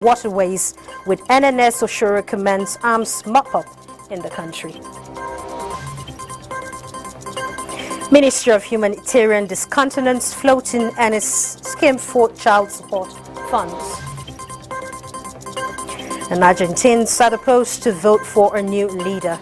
waterways with NNS Oshoro commence arms mop-up in the country. Ministry of Humanitarian Discontinuance floating and its scheme for child support funds. And Argentines are supposed to vote for a new leader.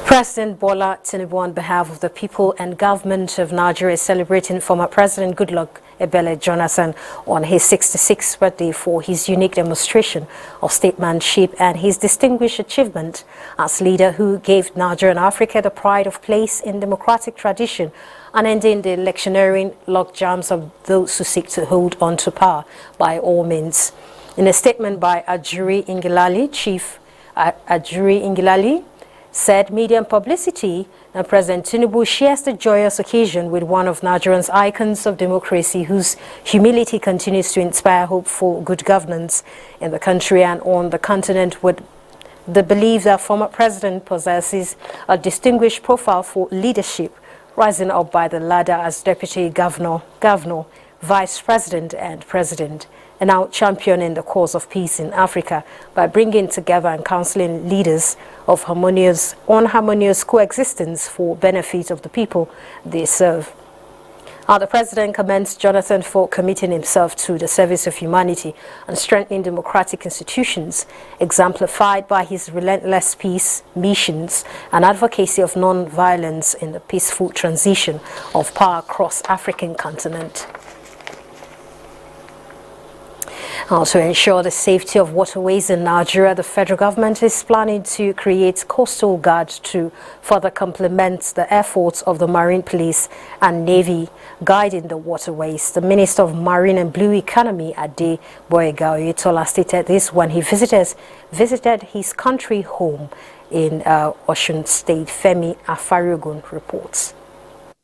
President Bola Tinubu, on behalf of the people and government of Nigeria, is celebrating former President Goodluck Ebele Jonathan on his 66th birthday for his unique demonstration of statesmanship and his distinguished achievement as leader who gave Nigeria and Africa the pride of place in democratic tradition and ending the electioneering logjams of those who seek to hold on to power by all means. In a statement by Ajuri Ingilali, Chief Ajuri Ingilali, said media and publicity that President Tinubu shares the joyous occasion with one of Nigeria's icons of democracy whose humility continues to inspire hope for good governance in the country and on the continent, with the belief that former president possesses a distinguished profile for leadership, rising up by the ladder as deputy governor, vice president and president, and now championing the cause of peace in Africa by bringing together and counseling leaders of harmonious coexistence for benefit of the people they serve. The president commends Jonathan for committing himself to the service of humanity and strengthening democratic institutions, exemplified by his relentless peace missions and advocacy of non-violence in the peaceful transition of power across the African continent. To ensure the safety of waterways in Nigeria, the federal government is planning to create coastal guards to further complement the efforts of the Marine Police and Navy guiding the waterways. The Minister of Marine and Blue Economy, Ade Boyega Oyetola, stated this when he visited his country home in Osun State. Femi Afariogun reports.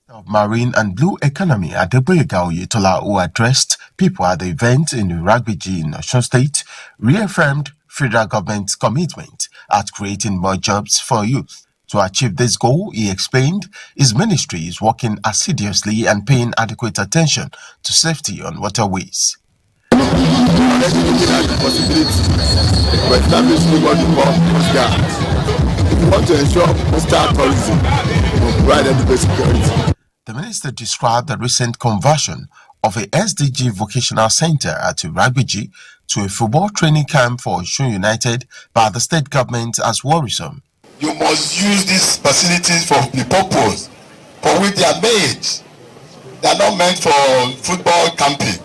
Of Marine and Blue Economy, Adeboyega Oyetola, who addressed people at the event in Iragbiji in Osun State, reaffirmed federal government's commitment at creating more jobs for youth. To achieve this goal, he explained, his ministry is working assiduously and paying adequate attention to safety on waterways. We want to ensure coastal tourism will provide adequate security. The minister described the recent conversion of a SDG vocational center at Iragbiji to a football training camp for Osun United by the state government as worrisome. You must use these facilities for the purpose for which they are made. They are not meant for football camping.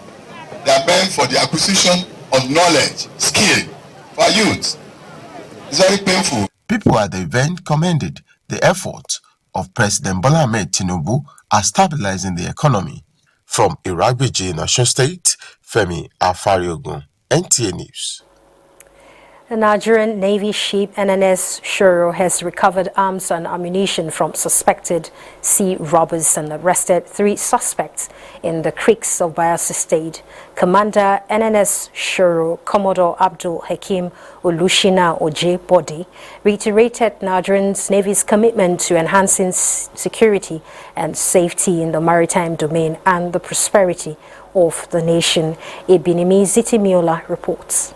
They are meant for the acquisition of knowledge, skill for youth. It's very painful. People at the event commended the effort of President Bola Ahmed Tinubu at stabilizing the economy. From Iragbiji in Osun State, Femi Afariogun, NTA News. The Nigerian Navy ship NNS Shoro has recovered arms and ammunition from suspected sea robbers and arrested 3 suspects in the creeks of Bayelsa State. Commander NNS Shoro, Commodore Abdul Hakim Olushina Ojebode, reiterated Nigerian Navy's commitment to enhancing security and safety in the maritime domain and the prosperity of the nation. Ebinimi Zitimiola reports.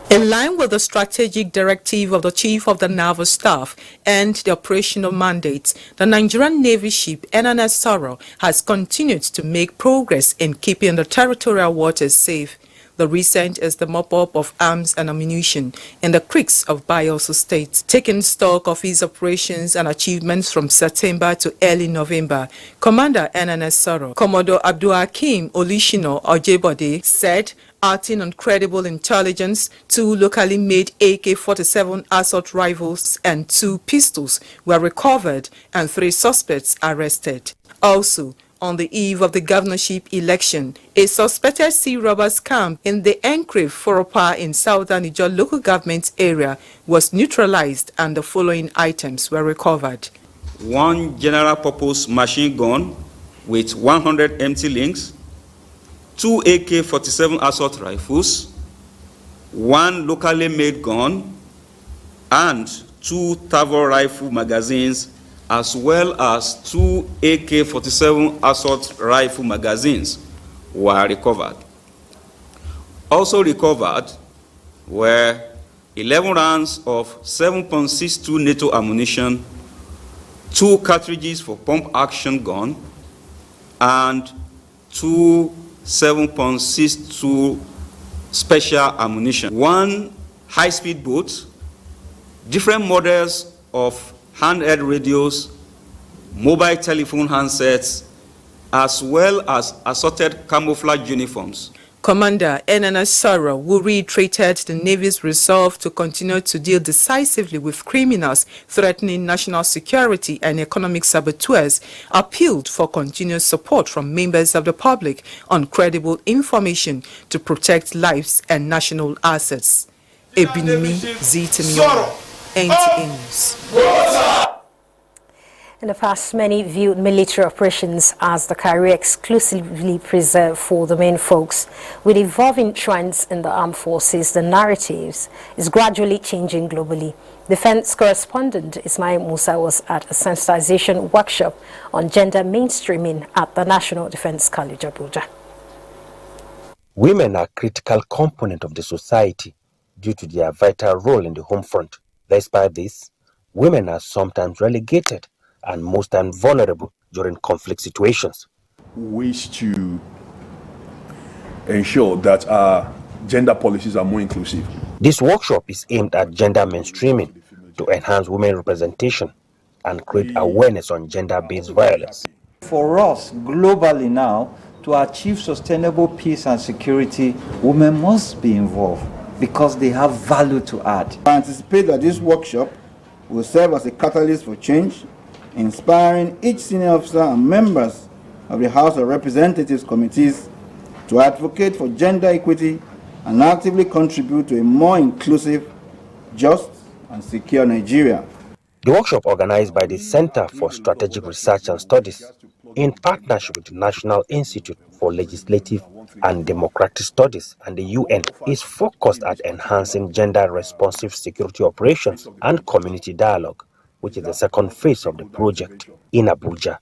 In line with the strategic directive of the Chief of the Naval Staff and the operational mandates, the Nigerian Navy ship NNS Soro has continued to make progress in keeping the territorial waters safe. The recent is the mop-up of arms and ammunition in the creeks of Bayelsa State. Taking stock of his operations and achievements from September to early November, Commander NNS Soro, Commodore Abdul Hakim Olishino Ojebode, said, acting on credible intelligence, 2 locally made AK-47 assault rifles and 2 pistols were recovered and 3 suspects arrested. Also, on the eve of the governorship election, a suspected sea robbers camp in the enclave Foropa in southern Niger local government area was neutralized and the following items were recovered. 1 general purpose machine gun with 100 empty links, 2 AK-47 assault rifles, 1 locally made gun, and 2 Tavor rifle magazines as well as 2 AK-47 assault rifle magazines were recovered. Also recovered were 11 rounds of 7.62 NATO ammunition, 2 cartridges for pump-action gun, and 2 7.62 special ammunition, 1 high-speed boat, different models of handheld radios, mobile telephone handsets, as well as assorted camouflage uniforms. Commander NTAi Soro, who reiterated the Navy's resolve to continue to deal decisively with criminals threatening national security and economic saboteurs, appealed for continuous support from members of the public on credible information to protect lives and national assets. Ebinimi Zitimiyo, NTA News. In the past, many viewed military operations as the career exclusively preserved for the main folks. With evolving trends in the armed forces, the narratives is gradually changing globally. Defense correspondent Ismail Musa was at a sensitization workshop on gender mainstreaming at the National Defense College, Abuja. Women are a critical component of the society due to their vital role in the home front. Despite this, women are sometimes relegated and most times vulnerable during conflict situations. We wish to ensure that our gender policies are more inclusive. This workshop is aimed at gender mainstreaming to enhance women representation and create awareness on gender-based violence. For us, globally now, to achieve sustainable peace and security, women must be involved because they have value to add. I anticipate that this workshop will serve as a catalyst for change, inspiring each senior officer and members of the House of Representatives committees to advocate for gender equity and actively contribute to a more inclusive, just, and secure Nigeria. The workshop, organized by the Center for Strategic Research and Studies in partnership with the National Institute for Legislative and Democratic Studies and the UN, is focused at enhancing gender-responsive security operations and community dialogue, which is the second phase of the project. In Abuja,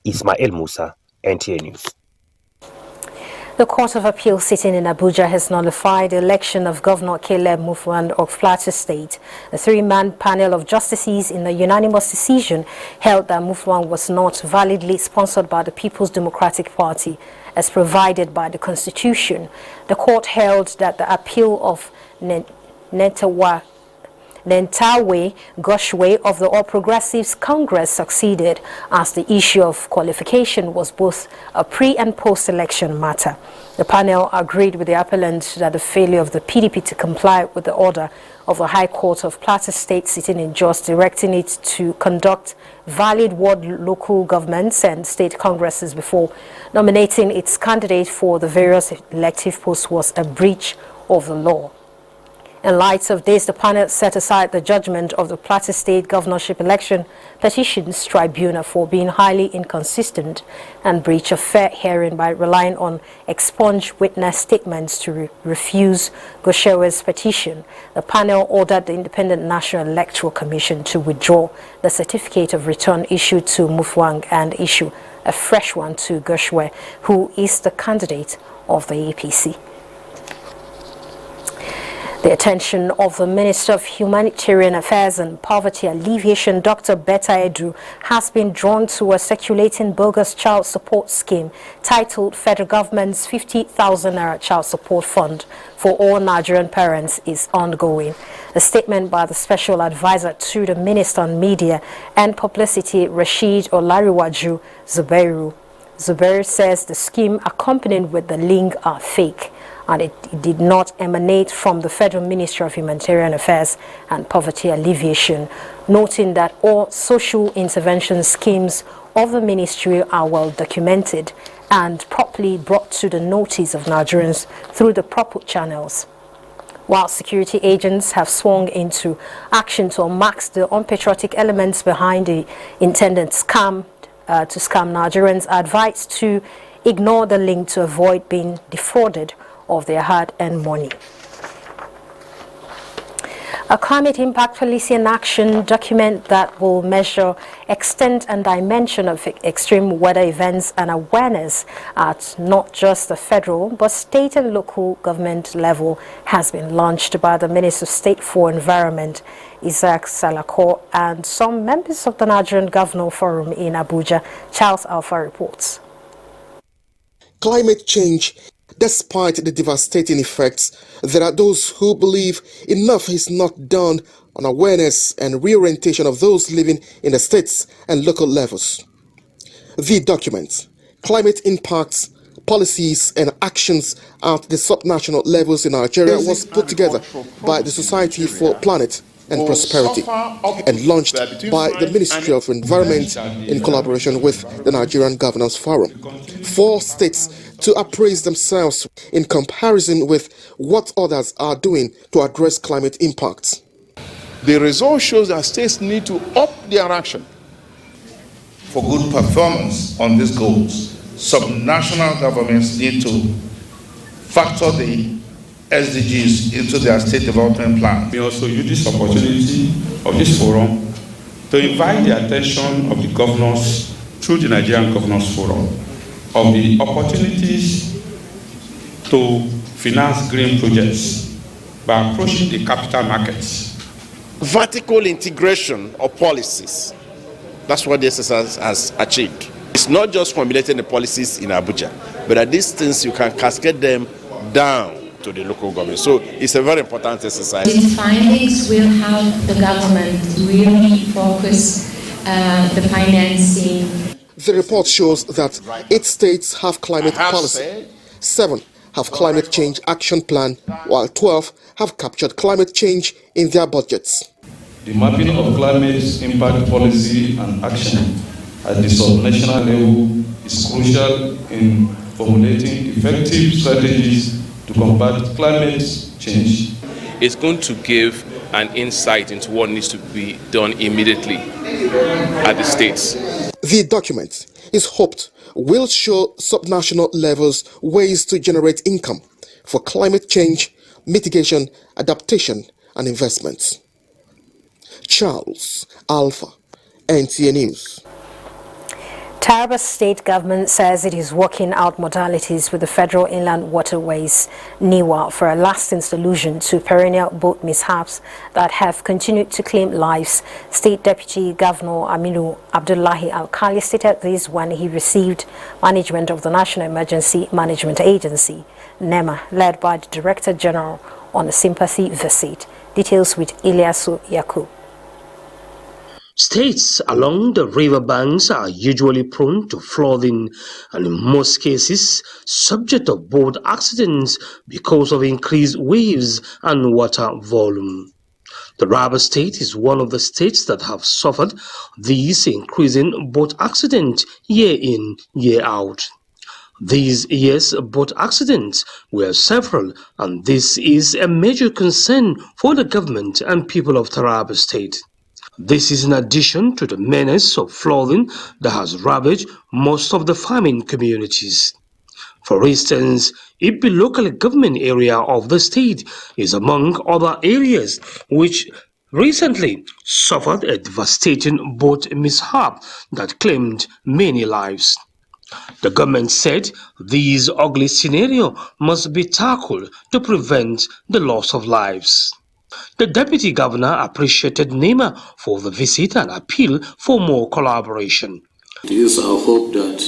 Ismail Musa, NTA News. The Court of Appeal sitting in Abuja has nullified the election of Governor Caleb Mutfwang of Plateau State. A 3-man panel of justices in a unanimous decision held that Mutfwang was not validly sponsored by the People's Democratic Party as provided by the Constitution. The court held that the appeal of NTAi Goshwe of the All Progressives Congress succeeded, as the issue of qualification was both a pre- and post-election matter. The panel agreed with the appellant that the failure of the PDP to comply with the order of the High Court of Plateau State sitting in Jos directing it to conduct valid ward local governments and state congresses before nominating its candidate for the various elective posts was a breach of the law. In light of this, the panel set aside the judgment of the Plateau State Governorship Election Petitions Tribunal for being highly inconsistent and breach of fair hearing by relying on expunged witness statements to refuse Goshwe's petition. The panel ordered the Independent National Electoral Commission to withdraw the certificate of return issued to Mutfwang and issue a fresh one to Goshwe, who is the candidate of the APC. The attention of the Minister of Humanitarian Affairs and Poverty Alleviation, Dr. Betta Edu, has been drawn to a circulating bogus child support scheme titled Federal Government's 50,000 Naira Child Support Fund for all Nigerian parents is ongoing. A statement by the Special Advisor to the Minister on Media and Publicity, Rashid Olariwaju Zubairu says the scheme accompanied with the link are fake, and it did not emanate from the Federal Ministry of Humanitarian Affairs and Poverty Alleviation, noting that all social intervention schemes of the ministry are well documented and properly brought to the notice of Nigerians through the proper channels. While security agents have swung into action to unmask the unpatriotic elements behind the intended scam to scam Nigerians, are advised to ignore the link to avoid being defrauded of their hard-earned money. A climate impact policy and action document that will measure extent and dimension of extreme weather events and awareness at not just the federal but state and local government level has been launched by the Minister of State for Environment, Isaac Salako, and some members of the Nigerian Governor Forum in Abuja. Charles Alpha reports. Climate change. Despite the devastating effects, there are those who believe enough is not done on awareness and reorientation of those living in the states and local levels. The document, Climate Impacts, Policies and Actions at the subnational levels in Nigeria, was put together by the Society for Planet and Prosperity and launched by the Ministry of Environment in collaboration with the Nigerian Governors Forum. 4 states to appraise themselves in comparison with what others are doing to address climate impacts. The result shows that states need to up their action for good performance on these goals. Subnational governments need to factor the SDGs into their state development plan. We also use this opportunity of this forum to invite the attention of the governors through the Nigerian Governors Forum of the opportunities to finance green projects by approaching the capital markets. Vertical integration of policies. That's what the exercise has achieved. It's not just formulating the policies in Abuja, but at these things you can cascade them down to the local government. So it's a very important exercise. These findings will help the government really focus the financing. The report shows that 8 states have climate policy, 7 have climate change action plan, while 12 have captured climate change in their budgets. The mapping of climate impact policy and action at the subnational level is crucial in formulating effective strategies to combat climate change. It's going to give an insight into what needs to be done immediately at the states. The document is hoped will show subnational levels ways to generate income for climate change, mitigation, adaptation, and investments. Charles Alpha, NTA News. Taraba State Government says it is working out modalities with the Federal Inland Waterways NIWA for a lasting solution to perennial boat mishaps that have continued to claim lives. State Deputy Governor Aminu Abdullahi Alkali stated this when he received management of the National Emergency Management Agency, NEMA, led by the Director General on a sympathy visit. Details with Ilyasu Yakub. States along the riverbanks are usually prone to flooding and in most cases subject to boat accidents because of increased waves and water volume. The Taraba State is one of the states that have suffered these increasing boat accidents year in, year out. These years' boat accidents were several, and this is a major concern for the government and people of Taraba State. This is in addition to the menace of flooding that has ravaged most of the farming communities. For instance, Ibi local government area of the state is among other areas which recently suffered a devastating boat mishap that claimed many lives. The government said this ugly scenario must be tackled to prevent the loss of lives. The Deputy Governor appreciated NEMA for the visit and appealed for more collaboration. It is our hope that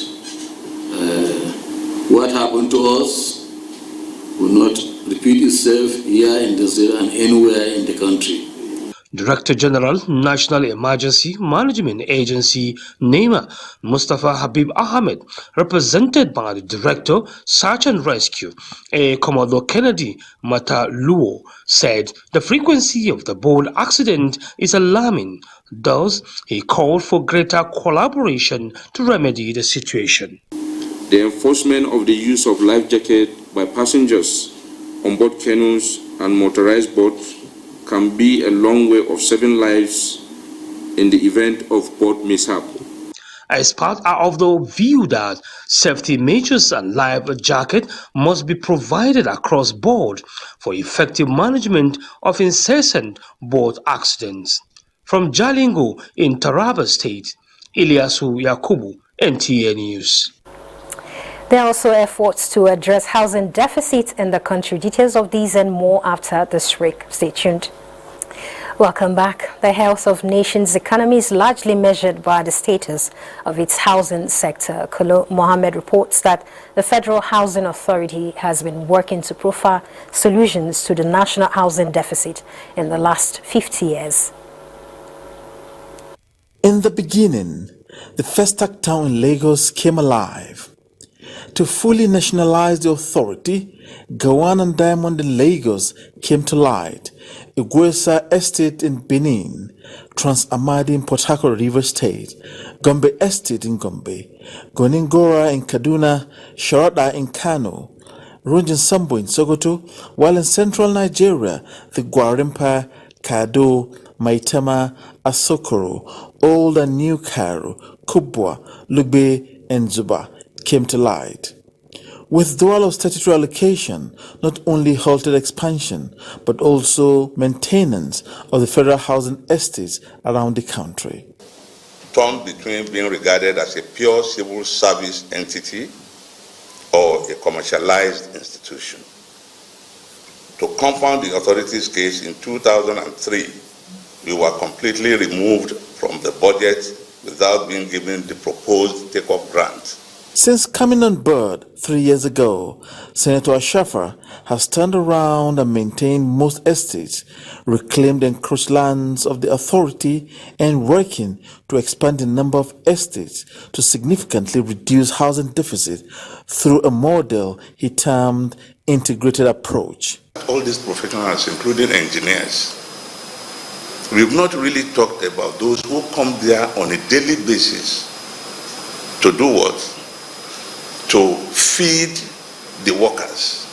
what happened to us will not repeat itself here in the state and anywhere in the country. Director General, National Emergency Management Agency, NEMA, Mustafa Habib Ahmed, represented by the Director, Search and Rescue, Commodore Kennedy Mataluo, said the frequency of the boat accident is alarming. Thus, he called for greater collaboration to remedy the situation. The enforcement of the use of life jacket by passengers on board canoes and motorized boats can be a long way of saving lives in the event of boat mishap. Experts are of the view that safety measures and life jacket must be provided across board for effective management of incessant boat accidents. From Jalingo in Taraba State, Ilyasu Yakubu, NTA News. There are also efforts to address housing deficits in the country. Details of these and more after this break. Stay tuned. Welcome back. The health of nation's economy is largely measured by the status of its housing sector. Kolo Mohammed reports that the Federal Housing Authority has been working to profile solutions to the national housing deficit in the last 50 years. In the beginning, the Festac town in Lagos came alive. To fully nationalize the authority, Gawan and Diamond in Lagos came to light. Iguesa Estate in Benin, Trans Amadi in Port Harcourt, River State, Gombe Estate in Gombe, Goningora in Kaduna, Sharada in Kano, Runjin Sambo in Sokoto, while in central Nigeria, the Gwarimpa, Kado, Maitama, Asokoro, Old and New Cairo, Kubwa, Lugbe, and Zuba came to light. Withdrawal of statutory allocation not only halted expansion, but also maintenance of the federal housing estates around the country. Torn between being regarded as a pure civil service entity or a commercialized institution. To compound the authority's case in 2003, we were completely removed from the budget without being given the proposed take-up grant. Since coming on board 3 years ago, Senator Ashafa has turned around and maintained most estates, reclaimed encroached lands of the authority, and working to expand the number of estates to significantly reduce housing deficit through a model he termed integrated approach. All these professionals, including engineers, we've not really talked about those who come there on a daily basis to do what? To feed the workers.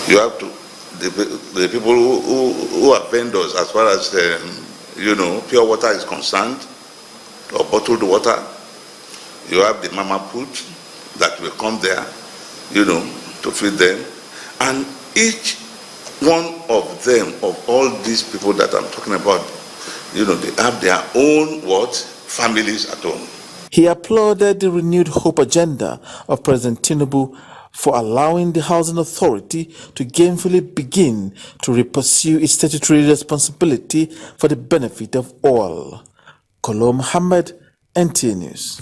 You have to, the people who are vendors as far as, pure water is concerned, or bottled water. You have the mama put that will come there, to feed them. And each one of them, of all these people that I'm talking about, they have their own families at home. He applauded the renewed hope agenda of President Tinubu for allowing the Housing Authority to gainfully begin to pursue its statutory responsibility for the benefit of all. Kolo Muhammad, NTA News.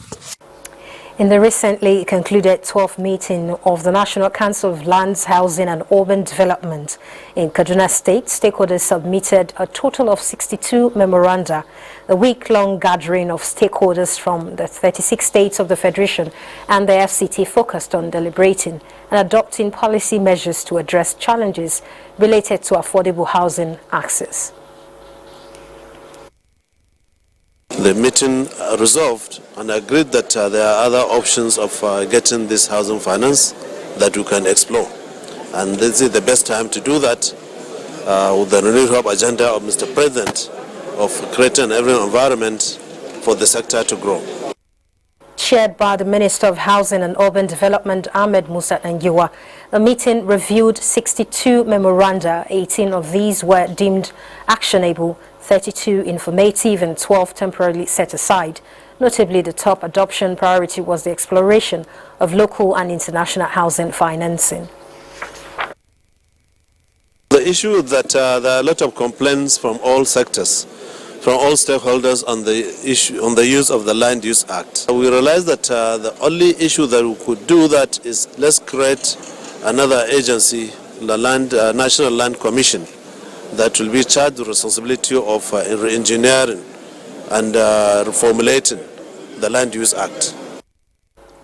In the recently concluded 12th meeting of the National Council of Lands, Housing and Urban Development in Kaduna State, stakeholders submitted a total of 62 memoranda. The week-long gathering of stakeholders from the 36 states of the Federation and the FCT focused on deliberating and adopting policy measures to address challenges related to affordable housing access. The meeting resolved and agreed that there are other options of getting this housing finance that we can explore. And this is the best time to do that with the renewed hope agenda of Mr. President of creating every environment for the sector to grow. Chaired by the Minister of Housing and Urban Development, Ahmed Musa Nangiwa, the meeting reviewed 62 memoranda. 18 of these were deemed actionable, 32 informative, and 12 temporarily set aside. Notably, the top adoption priority was the exploration of local and international housing financing. The issue is that there are a lot of complaints from all sectors, from all stakeholders on the use of the Land Use Act. We realized that the only issue that we could do that is let's create another agency, the National Land Commission, that will be charged with the responsibility of re-engineering and reformulating the Land Use Act.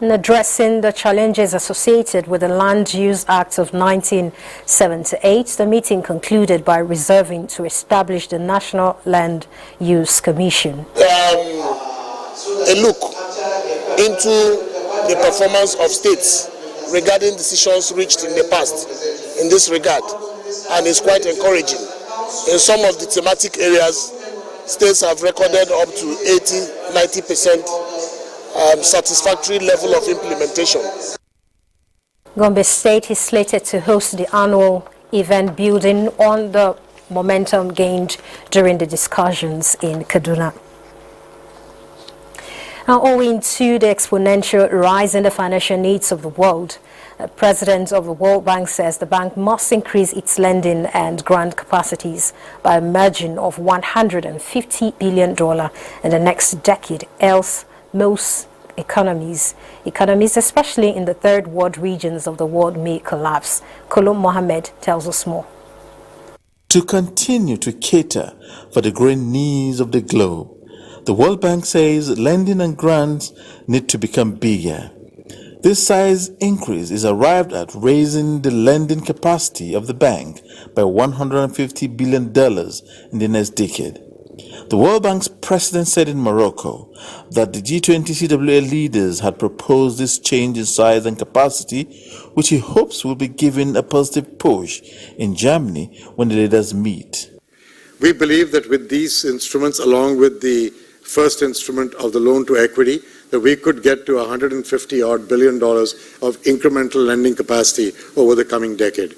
In addressing the challenges associated with the Land Use Act of 1978, the meeting concluded by resolving to establish the National Land Use Commission. A look into the performance of states regarding decisions reached in the past in this regard, and it's quite encouraging. In some of the thematic areas, states have recorded up to 80, 90% satisfactory level of implementation. Gombe State is slated to host the annual event building on the momentum gained during the discussions in Kaduna. Now, owing to the exponential rise in the financial needs of the world, the president of the World Bank says the bank must increase its lending and grant capacities by a margin of $150 billion in the next decade, else most economies, especially in the third world regions of the world, may collapse. Kolum Mohammed tells us more. To continue to cater for the growing needs of the globe, the World Bank says lending and grants need to become bigger. This size increase is arrived at raising the lending capacity of the bank by $150 billion in the next decade. The World Bank's president said in Morocco that the G20 CWA leaders had proposed this change in size and capacity, which he hopes will be given a positive push in Germany when the leaders meet. We believe that with these instruments, along with the first instrument of the loan to equity, that we could get to $150 billion of incremental lending capacity over the coming decade.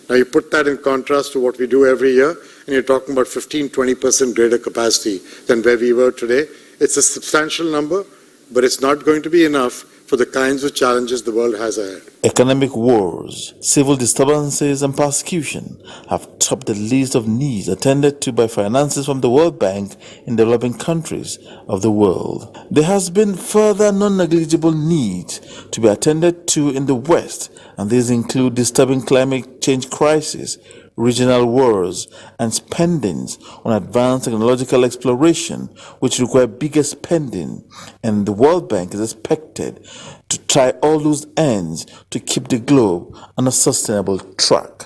Now you put that in contrast to what we do every year, and you're talking about 15-20% greater capacity than where we were today. It's a substantial number, but it's not going to be enough for the kinds of challenges the world has ahead. Economic wars, civil disturbances and persecution have topped the list of needs attended to by finances from the World Bank in developing countries of the world. There has been further non-negligible needs to be attended to in the West, and these include disturbing climate change crisis, regional wars, and spendings on advanced technological exploration, which require bigger spending, and the World Bank is expected to try all those ends to keep the globe on a sustainable track.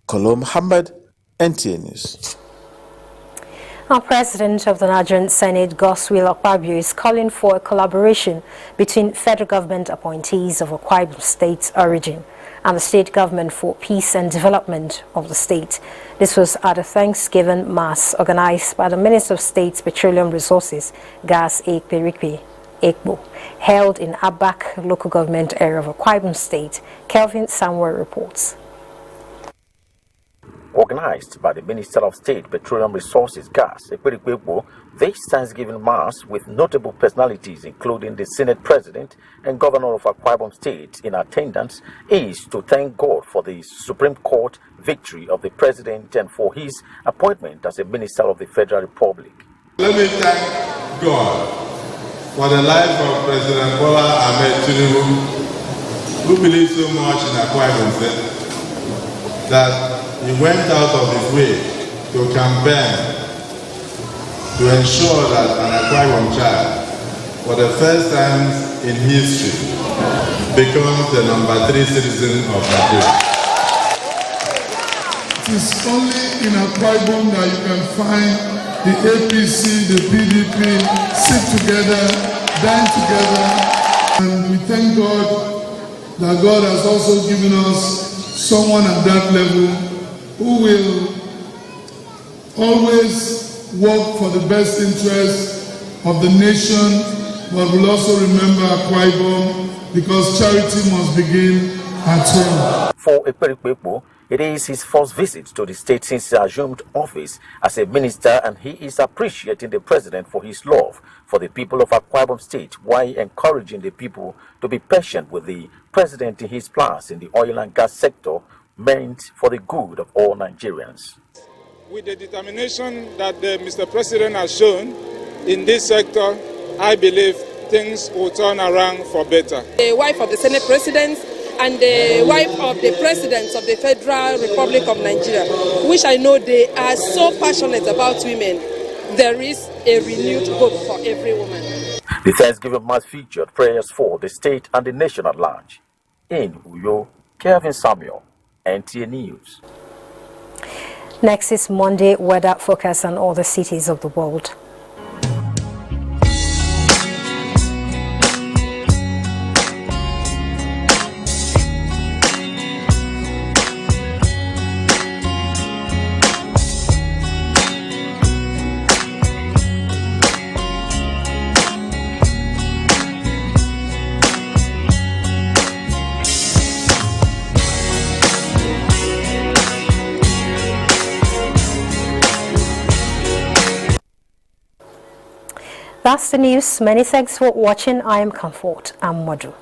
Kolum Muhammad, NTA News. Our President of the Nigerian Senate, Godswill Akpabio, is calling for a collaboration between federal government appointees of Akwa Ibom State's origin and the state government for peace and development of the state. This was at a Thanksgiving Mass organized by the Minister of State's Petroleum Resources, Gas Ekperikpe Ekbo, held in Abak local government area of Akwa Ibom State. Kelvin Samuel reports. Organized by the Minister of State Petroleum Resources, Gas Ekperikpe, this Thanksgiving Mass with notable personalities including the Senate President and Governor of Akwa Ibom State in attendance is to thank God for the Supreme Court victory of the President and for his appointment as a Minister of the Federal Republic. Let me thank God for the life of President Bola Ahmed Tinubu, who believes so much in Akwa Ibom State that he went out of his way to campaign to ensure that an Akwa Ibom child, for the first time in history, becomes the #3 citizen of Nigeria. It is only in Akwa Ibom that you can find the APC, the PDP sit together, dine together, and we thank God that God has also given us someone at that level who will always work for the best interest of the nation, but will also remember Akwa Ibom, because charity must begin at home. For Ekperikpe, it is his first visit to the state since he assumed office as a minister, and he is appreciating the president for his love for the people of Akwa Ibom State, while encouraging the people to be patient with the president in his plans in the oil and gas sector meant for the good of all Nigerians. With the determination that Mr. President has shown in this sector, I believe things will turn around for better. The wife of the Senate President and the wife of the President of the Federal Republic of Nigeria, which I know they are so passionate about women, there is a renewed hope for every woman. The Thanksgiving Mass featured prayers for the state and the nation at large. In Uyo, Kelvin Samuel, NTA News. Next is Monday weather focus on all the cities of the world. That's the news. Many thanks for watching. I am Comfort. I'm Madu.